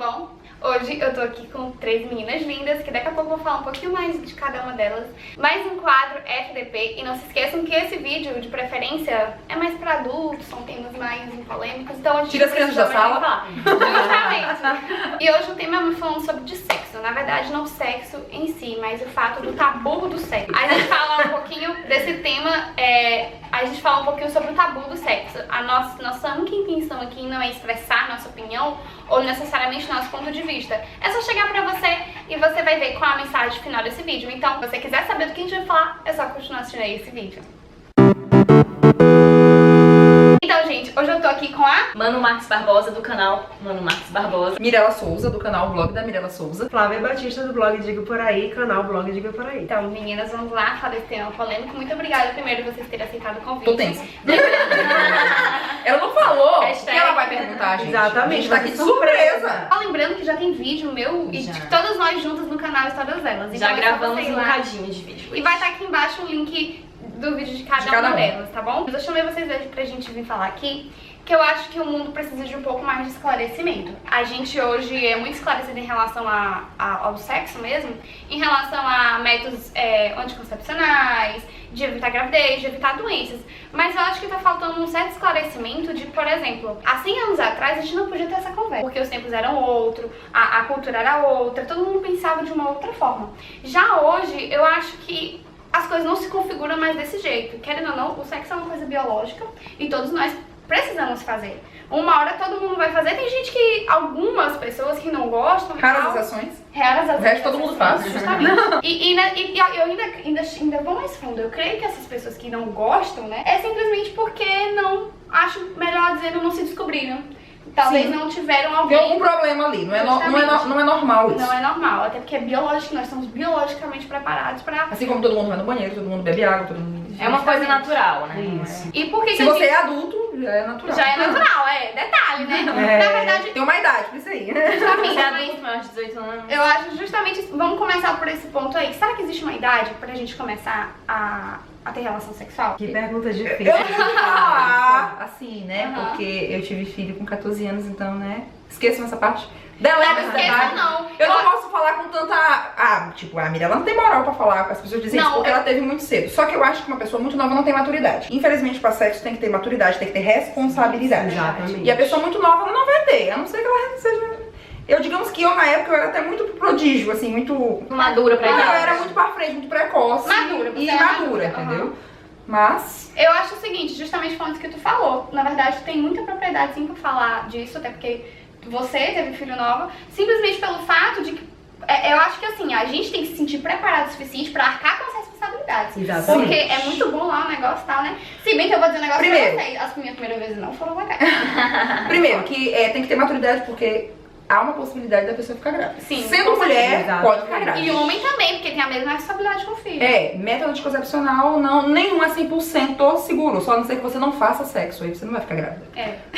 bom? Hoje eu tô aqui com 3 meninas lindas, que daqui a pouco eu vou falar um pouquinho mais de cada uma delas. Mais um quadro FDP, e não se esqueçam que esse vídeo, de preferência, é mais pra adultos, são temas mais polêmicos, então a gente... Tira as crianças da sala. Justamente. E hoje o tema é falando sobre de sexo, na verdade não o sexo em si, mas o fato do tabu do sexo. A gente fala um pouquinho desse tema, a gente fala um pouquinho sobre o tabu do sexo. A nossa única intenção aqui não é expressar nossa opinião ou necessariamente nosso ponto de vista. É só chegar pra você e você vai ver qual é a mensagem final desse vídeo. Então, se você quiser saber do que a gente vai falar, é só continuar assistindo aí esse vídeo. Então, gente, hoje eu tô aqui com a Mano Marques Barbosa, do canal Mano Marques Barbosa. Mirella Souza, do canal Blog da Mirella Souza. Flávia Batista, do blog Digo Por Aí, canal Blog Digo Por Aí. Então, meninas, vamos lá falar desse tema polêmico. Muito obrigada, primeiro, por vocês terem aceitado o convite. Tô tensa. Ela não falou Hashtag. que ela vai perguntar, gente. Exatamente, A gente tá aqui de vai ser surpresa. surpresa. Só lembrando que já tem vídeo meu e de todas nós juntas no canal e todas elas. Já Então, gravamos é só você ir um lá. bocadinho de vídeo. E vai estar aqui embaixo o link do vídeo de cada cada uma um. delas, tá bom? Eu chamei vocês hoje pra gente vir falar aqui que eu acho que o mundo precisa de um pouco mais de esclarecimento. A gente hoje é muito esclarecido em relação ao sexo mesmo, em relação a métodos anticoncepcionais, de evitar gravidez, de evitar doenças. Mas eu acho que tá faltando um certo esclarecimento de, por exemplo, há 100 anos atrás a gente não podia ter essa conversa, porque os tempos eram outro, a cultura era outra, todo mundo pensava de uma outra forma. Já hoje, eu acho que as coisas não se configuram mais desse jeito. Querendo ou não, o sexo é uma coisa biológica e todos nós precisamos fazer. Uma hora todo mundo vai fazer. Tem gente que, algumas pessoas que não gostam. Raras exceções. Raras as O resto todo mundo faz. Justamente. E eu ainda vou mais fundo. Eu creio que essas pessoas que não gostam, né, é simplesmente porque não, acho melhor dizendo, não se descobriram. Talvez Sim. não tiveram Tem alguém. algum problema ali. Não é normal isso. Não é normal, até porque é biológico, nós estamos biologicamente preparados pra... Assim como todo mundo vai no banheiro, todo mundo bebe água, todo mundo... É uma coisa natural, né? Isso. E por que Se que você é adulto, já é natural. já é natural, detalhe, né? É. Na verdade, Tem uma idade pra isso aí. justamente, Você é adulto, maior de 18 anos. eu acho justamente isso. Vamos começar por esse ponto aí. Será que existe uma idade pra gente começar a ter relação sexual? Que pergunta difícil. Eu não vou falar assim, né? Aham. Porque eu tive filho com 14 anos, então, né? Esqueçam essa parte. Deleta essa Esqueça parte. não. Eu não posso falar com tanta... tipo, a Mirella não tem moral pra falar, as pessoas dizem Não, isso porque ela teve muito cedo. Só que eu acho que uma pessoa muito nova não tem maturidade. Infelizmente, pra sexo tem que ter maturidade, tem que ter responsabilidade. Exatamente. E a pessoa muito nova, ela não vai ter, a não ser que ela seja... Digamos que eu, na época, eu era até muito prodígio, assim, muito... Madura pra Eu idade. era muito pra frente, muito precoce. Madura, você e é madura, madura, entendeu? Mas... Eu acho o seguinte, justamente falando isso que tu falou. Na verdade, tu tem muita propriedade sim pra falar disso, até porque você teve filho nova, simplesmente pelo fato de que eu acho que assim, a gente tem que se sentir preparado o suficiente pra arcar com as responsabilidades. Exatamente. Porque é muito bom lá o negócio e tal, né? Se bem que eu vou dizer um negócio Primeiro. pra vocês, as minhas primeiras vezes não foram legais. Primeiro, que tem que ter maturidade porque há uma possibilidade da pessoa ficar grávida. Sim, Sendo com mulher, certeza. pode ficar grávida. E o homem também, porque tem a mesma responsabilidade com o filho. Método anticoncepcional, não, nenhum é 100% seguro. Só a não ser que você não faça sexo, aí você não vai ficar grávida.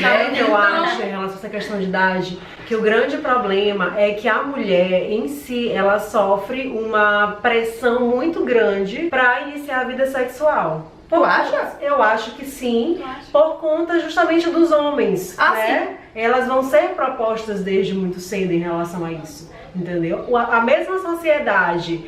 Sabe o que eu acho em relação a essa questão de idade? Que o grande problema é que a mulher em si, ela sofre uma pressão muito grande pra iniciar a vida sexual. Tu acha? Eu acho que sim, Eu acho. por conta justamente dos homens, Ah, né? Elas vão ser propostas desde muito cedo em relação a isso, entendeu? A mesma sociedade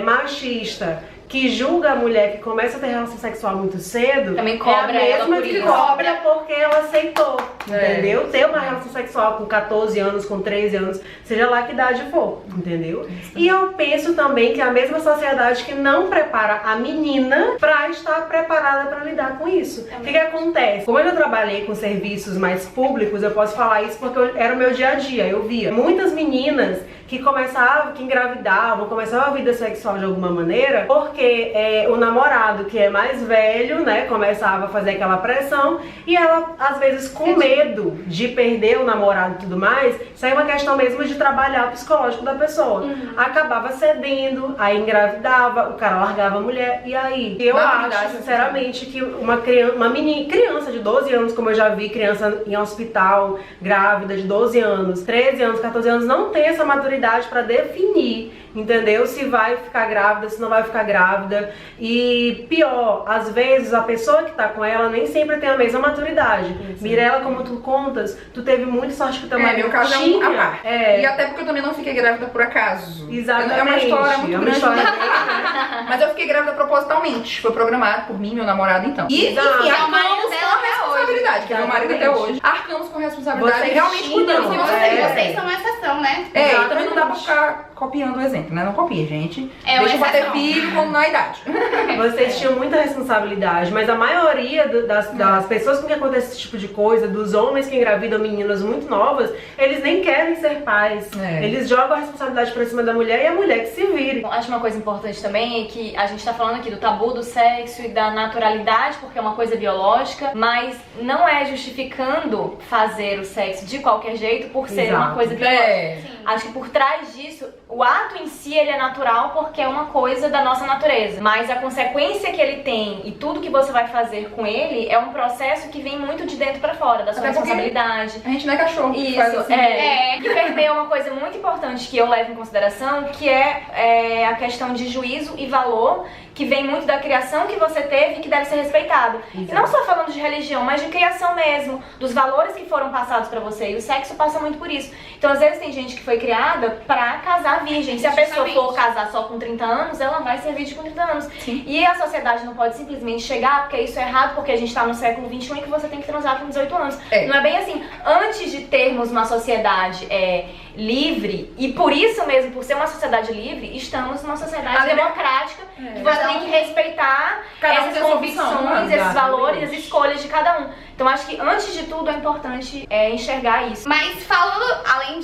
machista que julga a mulher que começa a ter relação sexual muito cedo, Também cobra é a ela mesma por que isso. cobra porque ela aceitou, entendeu? isso. Ter uma relação sexual com 14 anos, com 13 anos, seja lá que idade for, entendeu? E eu penso também que é a mesma sociedade que não prepara a menina pra estar preparada pra lidar com isso. O que acontece? Como eu já trabalhei com serviços mais públicos, eu posso falar isso porque era o meu dia a dia, eu via muitas meninas que engravidavam, começavam a vida sexual de alguma maneira, porque o namorado, que é mais velho, né, começava a fazer aquela pressão, e ela, às vezes, com medo de perder o namorado e tudo mais, isso aí é uma questão mesmo de trabalhar o psicológico da pessoa. Acabava cedendo, aí engravidava, o cara largava a mulher, e aí? Eu acho, sinceramente, que uma criança de 12 anos, como eu já vi, criança em hospital, grávida de 12 anos, 13 anos, 14 anos, não tem essa maturidade pra definir, entendeu? Se vai ficar grávida, se não vai ficar grávida. grávida. E pior, às vezes a pessoa que tá com ela nem sempre tem a mesma maturidade. Mirella, como tu contas, tu teve muita sorte que o teu marido meu caso tinha. é um à parte. É. E até porque eu também não fiquei grávida por acaso. Exatamente. É uma história muito É uma grande. história Mas eu fiquei grávida propositalmente. Foi programado por mim e meu namorado, então. E, enfim, Exato. arcamos com a responsabilidade, que é meu marido até Exatamente. hoje. Arcamos com a responsabilidade Vocês e realmente tinham, cuidamos. Vocês são uma exceção, né? É, e também não dá pra Exatamente. ficar copiando o exemplo, né? Não copia, gente. É uma Deixa eu bater exceção. filho quando na idade. Vocês tinham muita responsabilidade, mas a maioria das pessoas com que acontece esse tipo de coisa, dos homens que engravidam meninas muito novas, eles nem querem ser pais. É. Eles jogam a responsabilidade pra cima da mulher e a mulher que se vire. Acho uma coisa importante também é que a gente tá falando aqui do tabu do sexo e da naturalidade, porque é uma coisa biológica, mas não é justificando fazer o sexo de qualquer jeito por ser Exato. uma coisa biológica. É. Sim. Acho que por trás disso, o ato em si ele é natural porque é uma coisa da nossa natureza. Mas a consequência que ele tem e tudo que você vai fazer com ele é um processo que vem muito de dentro pra fora, da sua Até porque responsabilidade. A gente não é cachorro. que faz Isso, assim. é. E permeia uma coisa muito importante que eu levo em consideração, que é a questão de juízo e valor, que vem muito da criação que você teve e que deve ser respeitado. E não só falando de religião, mas de criação mesmo, dos valores que foram passados pra você. E o sexo passa muito por isso. Então, às vezes, tem gente que foi criada pra casar virgem. Se a pessoa Justamente. for casar só com 30 anos, ela vai ser virgem com 30 anos. E a sociedade não pode simplesmente chegar, porque isso é errado, porque a gente tá no século XXI e que você tem que transar com 18 anos. É. Não é bem assim. Antes de termos uma sociedade livre, e por isso mesmo, por ser uma sociedade livre, estamos numa sociedade A liber- democrática, que você tem que respeitar Cada um essas tem sua convicções, opção, esses exatamente. valores, as escolhas de cada um. Então acho que antes de tudo é importante enxergar isso. Mas falando, além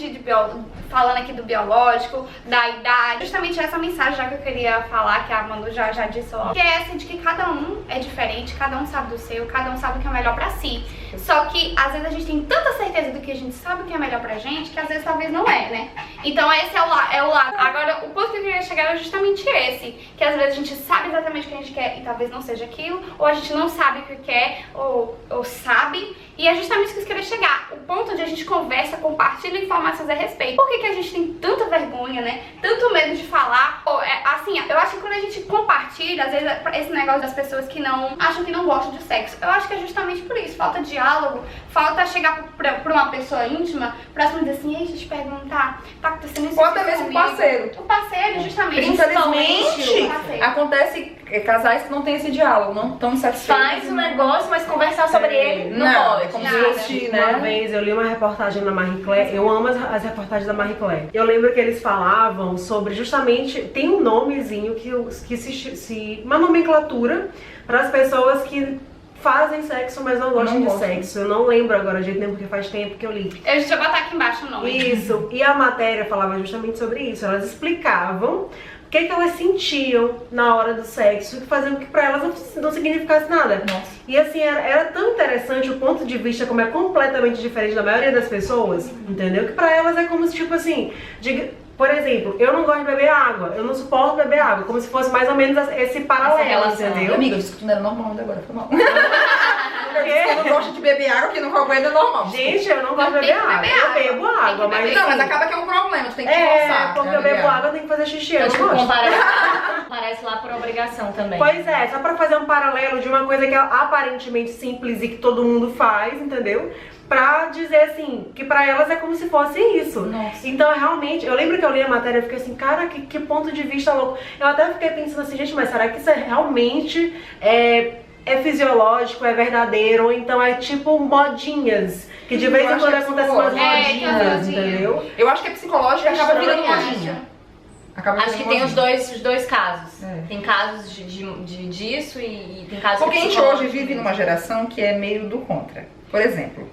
falando aqui do biológico, da idade, justamente essa mensagem já que eu queria falar, que a Manu já disse logo, que é essa de que cada um é diferente, cada um sabe do seu, cada um sabe o que é melhor pra si. Só que às vezes a gente tem tanta certeza do que a gente sabe o que é melhor pra gente, que às vezes talvez não é, né? Então esse é o lado. Agora, o ponto que eu queria chegar era justamente esse, que às vezes a gente sabe exatamente o que a gente quer e talvez não seja aquilo, ou a gente não sabe o que quer, ou sabe, e é justamente isso que eu queria chegar. O ponto onde a gente conversa, compartilha informações a respeito. Por que a gente tem tanta vergonha, né? Tanto medo de falar? Assim, eu acho que quando a gente compartilha, às vezes esse negócio das pessoas que não acham que não gostam de sexo, eu acho que é justamente por isso. Falta diálogo, falta chegar pra uma pessoa íntima, pra dizer assim, ei, deixa eu te perguntar, tá acontecendo isso? Ou até mesmo comigo? o parceiro. O parceiro, justamente. Infelizmente, o parceiro. acontece casais que não tem esse diálogo, não estão satisfeitos. Faz o negócio, mas conversar sobre ele não pode. É como se Nada. fosse, Uma né? vez eu li uma reportagem na Marie Claire, eu amo as reportagens da Marie Claire. Eu lembro que eles falavam sobre justamente, tem um nomezinho uma nomenclatura para as pessoas que fazem sexo, mas não gostam Não de gostam. sexo. Eu não lembro agora de jeito nenhum, porque faz tempo que eu li. Eu já vou botar aqui embaixo o nome. Isso, e a matéria falava justamente sobre isso. Elas explicavam o que elas sentiam na hora do sexo, que faziam que pra elas não significasse nada. Nossa. E assim, era tão interessante o ponto de vista como é completamente diferente da maioria das pessoas, entendeu? Que pra elas é como se, tipo assim, por exemplo, eu não gosto de beber água, eu não suporto beber água, como se fosse mais ou menos esse paralelo, relação. entendeu? Amiga, eu disse que tu não era normal ainda agora, foi mal. Eu disse que eu não gosto de beber água, que não aguenta é normal. Gente, eu não gosto de Tem beber que água. beber Eu água. bebo água, Tem que mas beber. Não, mas assim, acaba que é um problema, tu tem que te forçar. porque né, eu bebo amiga? água, eu tenho que fazer xixi, eu Então, não tipo, gosto. parece lá por obrigação também. Pois é, só pra fazer um paralelo de uma coisa que é aparentemente simples e que todo mundo faz, entendeu? Pra dizer assim, que pra elas é como se fosse isso. Nossa. Então, realmente, eu lembro que eu li a matéria e fiquei assim, cara, que ponto de vista louco. Eu até fiquei pensando assim, gente, mas será que isso é realmente é fisiológico, é verdadeiro? Ou então é tipo modinhas, que de vez em acho quando que é acontecem umas psicológico. É, modinhas, tem umas modinhas. entendeu? Eu acho que é psicológico e acaba virando Estranho, modinha. acho. Acaba Acho virando que tem modinha. os dois casos. É. Tem casos disso e tem casos Porque a que é gente hoje psicológico. vive numa geração que é meio do contra. Por exemplo,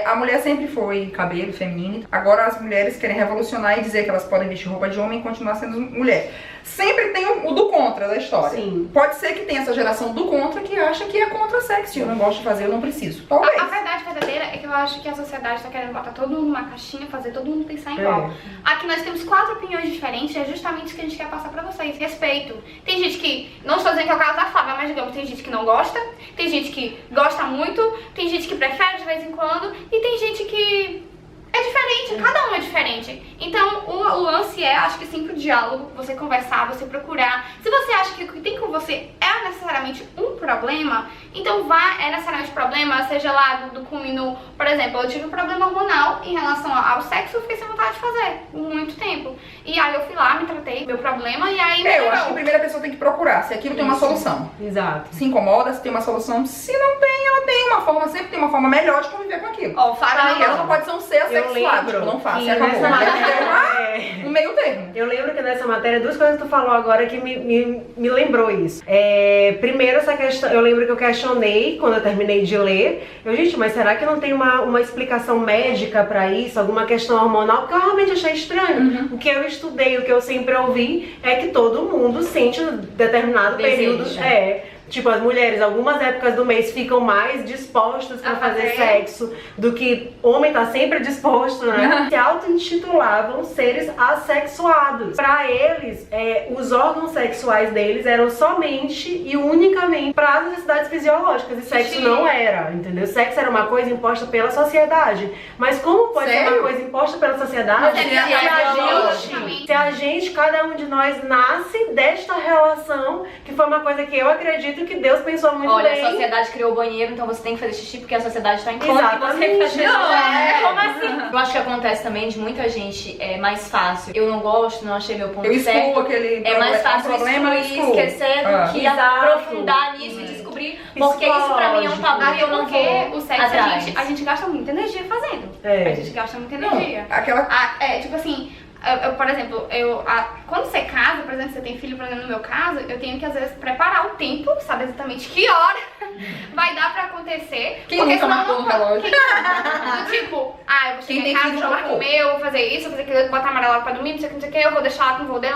a mulher sempre foi cabelo feminino, agora as mulheres querem revolucionar e dizer que elas podem vestir roupa de homem e continuar sendo mulher. Sempre tem o do contra da história. Sim. Pode ser que tenha essa geração do contra que acha que é contra sexo. Eu não gosto de fazer, eu não preciso. Talvez. A verdade verdadeira é que eu acho que a sociedade tá querendo botar todo mundo numa caixinha, fazer todo mundo pensar igual. Aqui nós temos 4 opiniões diferentes e é justamente isso que a gente quer passar pra vocês. Respeito. Tem gente que, não estou dizendo que é o caso da Flávia, mas digamos, tem gente que não gosta, tem gente que gosta muito, tem gente que prefere de vez em quando e tem gente que é diferente, cada um é diferente. Então o lance se acho que sempre o diálogo, você conversar, você procurar. Se você acha que o que tem com você é necessariamente um problema, então é necessariamente problema, seja lá do cunho, por exemplo, eu tive um problema hormonal em relação ao sexo, eu fiquei sem vontade de fazer muito tempo. E aí eu fui lá, me tratei, meu problema, e aí Eu acho que a primeira pessoa tem que procurar se aquilo tem uma solução. Exato. Se incomoda, se tem uma solução. Se não tem, ela tem uma forma, sempre tem uma forma melhor de conviver com aquilo. Ó, fala Ela não pode ser um ser assexuado, tipo, não faça, acabou. Tem que ter um meio termo. Eu lembro que nessa matéria, duas coisas que tu falou agora que me lembrou isso. Primeiro, essa questão, eu lembro que eu questionei quando eu terminei de ler. Gente, mas será que não tem uma explicação médica pra isso? Alguma questão hormonal? Porque eu realmente achei estranho. O que eu estudei, o que eu sempre ouvi é que todo mundo sente um determinado período. Tipo, as mulheres, algumas épocas do mês ficam mais dispostas pra fazer sexo do que homem tá sempre disposto, né? Se auto-intitulavam seres assexuados. Pra eles, os órgãos sexuais deles eram somente e unicamente para as necessidades fisiológicas. E sexo não era, entendeu? Sexo era uma coisa imposta pela sociedade. Mas como pode ser uma coisa imposta pela sociedade se a gente, cada um de nós, nasce desta relação, que foi uma coisa que eu acredito que Deus pensou muito bem. Olha, a sociedade criou o banheiro, então você tem que fazer xixi porque a sociedade tá impondo que você Exatamente. fazer xixi. Como assim? Eu acho que acontece também de muita gente, é mais fácil. Eu não gosto, não achei meu ponto Eu certo. excluo aquele É mais fácil problema, eu excluir, excluo. esquecer do que Exato. aprofundar nisso e descobrir. Porque isso pra mim é um tabu e eu não porque vou o sexo atrás. a gente gasta muita energia fazendo. A gente gasta muita Não, energia. aquela... Tipo assim, por exemplo, quando você casa, por exemplo, você tem filho, por exemplo, no meu caso, eu tenho que às vezes preparar o tempo, saber exatamente que hora vai dar pra acontecer. Quem porque nunca senão marcou no relógio? Do tipo, eu vou Quem chegar tem em casa, filho já já vou marcou. comer, eu vou fazer isso, vou fazer aquilo, botar amarelado pra dormir, não sei o que, eu vou deixar lá com o voo dele,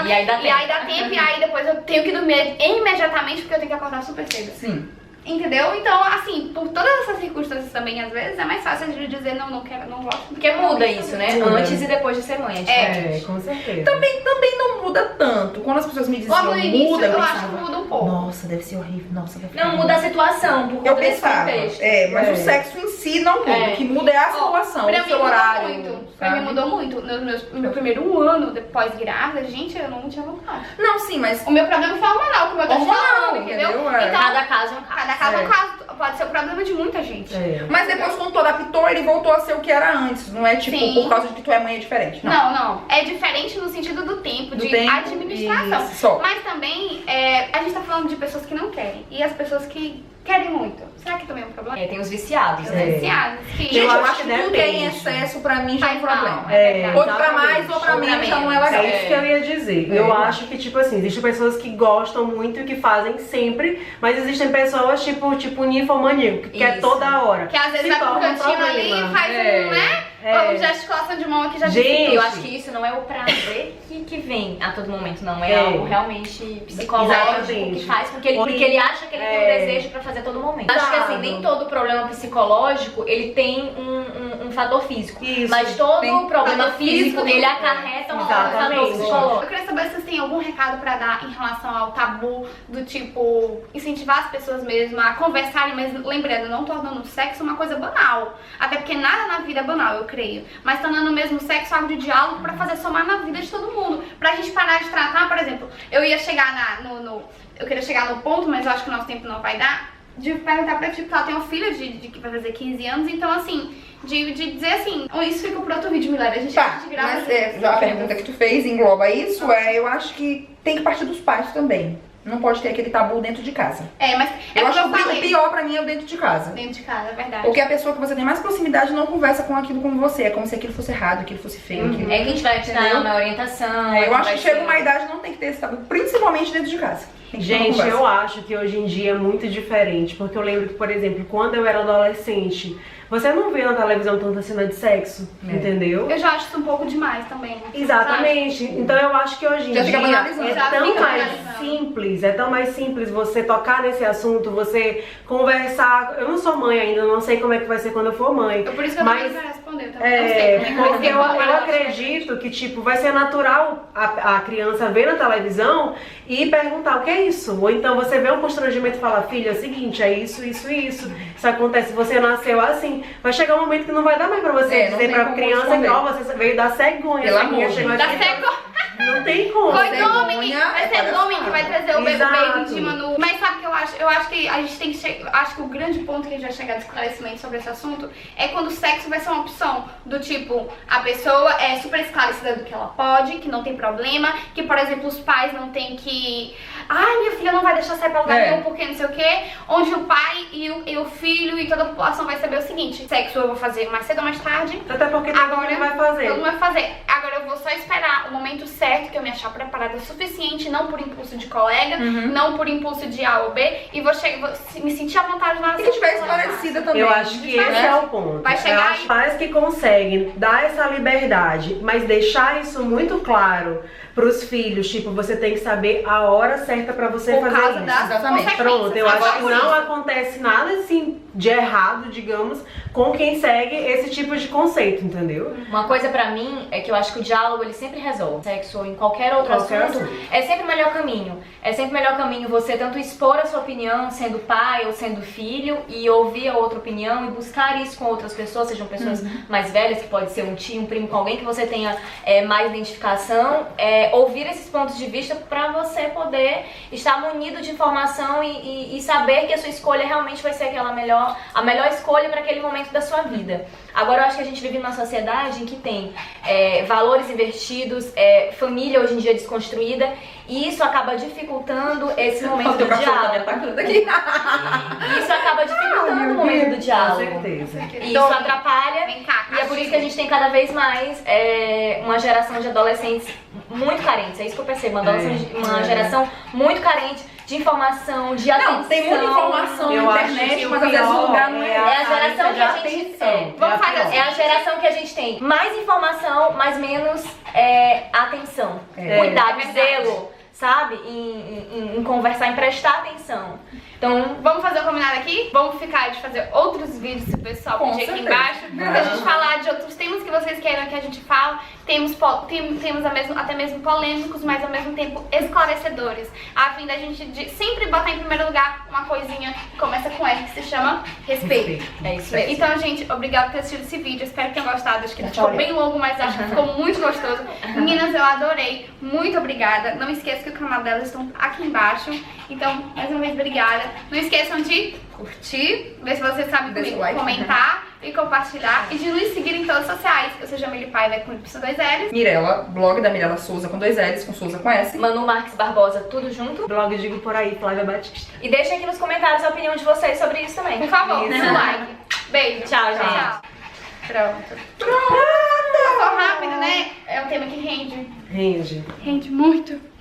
E aí dá tempo. E aí dá tempo, e aí depois eu tenho que dormir imediatamente porque eu tenho que acordar super cedo. Sim. Entendeu? Então, assim, por todas essas circunstâncias também, às vezes, é mais fácil de dizer não quero, não gosto. Porque muda isso, né? Muda. Antes e depois de ser mãe, é diferente. Com certeza. Também não muda tanto. Quando as pessoas me diziam Logo no início, muda, eu acho pensava, que muda um pouco. nossa, deve ser horrível, nossa, deve ficar Não muda a situação, por Eu conta desse pensava, contexto. mas o sexo em si não muda. O que muda é a situação, Pra o mim seu mudou horário. muito. Pra sabe? mim mudou muito. No meu primeiro ano, depois grávida, gente, eu não tinha vontade. Não, sim, mas O meu problema foi hormonal, como eu tô te Hormonal, falando, entendeu? entendeu? Então, Cada caso é um caso. cada caso é um caso. Pode ser o problema de muita gente. Mas depois, quando tu adaptou, ele voltou a ser o que era antes. Não é tipo, Sim. por causa de que tu é mãe é diferente. Não. Não. É diferente no sentido do tempo, Do de tempo, administração. isso, só. Mas também, a gente tá falando de pessoas que não querem. E as pessoas que querem muito. Será que também é um problema? Tem os viciados, Os né? viciados. Que Gente, eu acho que que tudo que é em depende. excesso, pra mim, já é um faz mal, problema. é verdade. Ou pra mais ou pra Ou pra menos, já não é menos. legal. É isso que eu ia dizer. Eu acho que, tipo assim, existem pessoas que gostam muito e que fazem sempre, mas existem pessoas, tipo ninfomaníaco, que quer Isso. toda hora. Que às vezes Se vai pro torna um cantinho ali problema. e faz né? Uma gesticulação de mão aqui já Gente, disse Eu acho que isso não é o prazer que vem a todo momento, não. É É. algo realmente psicológico Exatamente. que faz porque ele acha que ele tem um desejo pra fazer a todo momento. Acho que assim, nem todo problema psicológico ele tem um fator físico. Isso. Mas todo Tem problema fator físico físico, ele acarreta um fator Exatamente. psicológico. Eu queria saber se vocês têm algum recado pra dar em relação ao tabu, do tipo, incentivar as pessoas mesmo a conversarem, mas lembrando, não tornando o sexo uma coisa banal. Até porque nada na vida é banal, eu creio. Mas tornando mesmo o sexo algo de diálogo pra fazer somar na vida de todo mundo. Pra gente parar de tratar, por exemplo, eu ia chegar eu queria chegar no ponto, mas eu acho que o nosso tempo não vai dar, de perguntar pra tipo, ela tem uma filha de que vai fazer 15 anos, então assim, de dizer assim, isso fica por outro vídeo, Milena, a gente Tá, grava mas junto. já a pergunta que tu fez engloba isso, eu acho que tem que partir dos pais também. Não pode ter aquele tabu dentro de casa. Mas Eu acho que o falei. pior pra mim é o dentro de casa. Dentro de casa, é verdade. Porque a pessoa que você tem mais proximidade não conversa com aquilo como você. É como se aquilo fosse errado, aquilo fosse feio. Aquilo... É que a gente vai te dar Entendeu? uma orientação. Eu acho vai que chega ser- uma idade não tem que ter esse tabu, principalmente dentro de casa. Tem que ter uma Gente, conversa. eu acho que hoje em dia é muito diferente, porque eu lembro que, por exemplo, quando eu era adolescente, você não vê na televisão tanta cena de sexo, entendeu? Eu já acho isso um pouco demais também. Exatamente. Então eu acho que hoje em Já fica dia banalizando. é Já tão fica mais banalizando. simples, é tão mais simples você tocar nesse assunto, você conversar. Eu não sou mãe ainda, não sei como é que vai ser quando eu for mãe. Por isso que eu Mas- também já respondeu também. então não sei como é que vai Porque ser. eu acredito que, tipo, vai ser natural a criança ver na televisão e perguntar o que é isso. Ou então você vê um constrangimento e fala, filha, é o seguinte, é isso, isso e isso. Isso acontece, você nasceu assim. Vai chegar um momento que não vai dar mais pra você não dizer tem pra como criança que, esconder. ó, você veio da cegonha. Pelo a cegonha amor, chegou gente. aqui, Da cegonha. Não tem como. Foi Cegonha Dominic, vai é ser palhaçada. Dominic que vai trazer o Exato. baby de Manu. Mas sabe o que eu acho? Eu acho que a gente tem que acho que o grande ponto que a gente vai chegar de esclarecimento sobre esse assunto é quando o sexo vai ser uma opção. Do tipo, a pessoa é super esclarecida do que ela pode, que não tem problema, que, por exemplo, os pais não tem que... Ai, minha filha não vai deixar sair pra lugar nenhum porque não sei o quê. Onde o pai e o filho e toda a população vai saber o seguinte: sexo eu vou fazer mais cedo ou mais tarde. Até porque todo mundo vai fazer. Todo mundo vai fazer. Agora eu vou só esperar o momento certo que eu me achar preparada o suficiente, não por impulso de colega, não por impulso de A ou B, e vou me sentir à vontade na hora. E que estiver esclarecida também. Eu acho que esse é o ponto. Vai chegar Eu acho aí. pais que conseguem dar essa liberdade, mas deixar isso muito claro pros filhos, tipo, você tem que saber a hora certa pra você Por fazer causa isso. das Exatamente. consequências. Pronto, eu Agora acho que por não isso. acontece nada assim de errado, digamos, com quem segue esse tipo de conceito, entendeu? Uma coisa pra mim é que eu acho que o diálogo ele sempre resolve. Sexo ou em qualquer outro Qualquer assunto, assunto. é sempre o melhor caminho. É sempre o melhor caminho você tanto expor a sua opinião, sendo pai ou sendo filho, e ouvir a outra opinião e buscar isso com outras pessoas, sejam pessoas mais velhas, que pode ser um tio, um primo, com alguém que você tenha mais identificação, ouvir esses pontos de vista pra você poder estar munido de informação e saber que a sua escolha realmente vai ser a melhor escolha para aquele momento da sua vida. Agora eu acho que a gente vive numa sociedade em que tem valores invertidos, família hoje em dia desconstruída, e isso acaba dificultando esse momento do diálogo. Isso acaba dificultando o momento do Com diálogo. certeza. E isso atrapalha. Vem cá, E é por isso que a gente tem cada vez mais uma geração de adolescentes muito carentes. É isso que eu percebo. Uma geração muito carente de informação, de atenção. Não, tem muita informação Eu na acho internet, que mas o às vezes o pior lugar não É a geração que a de gente atenção. Vamos fazer assim. É a geração que a gente tem mais informação, mas menos atenção. Cuidado, É verdade. zelo, sabe? Em conversar, em prestar atenção. Então, Vamos fazer o combinado aqui? Vamos ficar de fazer outros vídeos se o pessoal Com pedir aqui certeza. embaixo. Pra gente falar de outros temas que vocês queiram que a gente fale. Temos até mesmo polêmicos, mas ao mesmo tempo esclarecedores. A fim da gente sempre botar em primeiro lugar uma coisinha que começa com R, que se chama respeito. é isso mesmo. Então, gente, obrigada por ter assistido esse vídeo. Espero que tenham gostado. Acho que ele Eu ficou chorei. bem longo, mas acho que ficou muito gostoso. Meninas, eu adorei. Muito obrigada. Não esqueça que o canal delas estão aqui embaixo. Então, mais uma vez, obrigada. Não esqueçam de curtir, ver se você sabe Deixa comigo, o like. comentar e compartilhar. E de nos seguir em todas as sociais. Eu sou Jamile Paiva com Y 2 L's. Mirella, blog da Mirella Souza com 2 L's, com Souza com S. Manu Marques Barbosa, tudo junto. Blog Digo Por Aí, Flávia Batista. E deixem aqui nos comentários a opinião de vocês sobre isso também. Por favor, Isso. dê um like. Beijo. Tchau, gente. Tchau. Pronto. Passou rápido, né? É um tema que rende. Rende. Rende muito.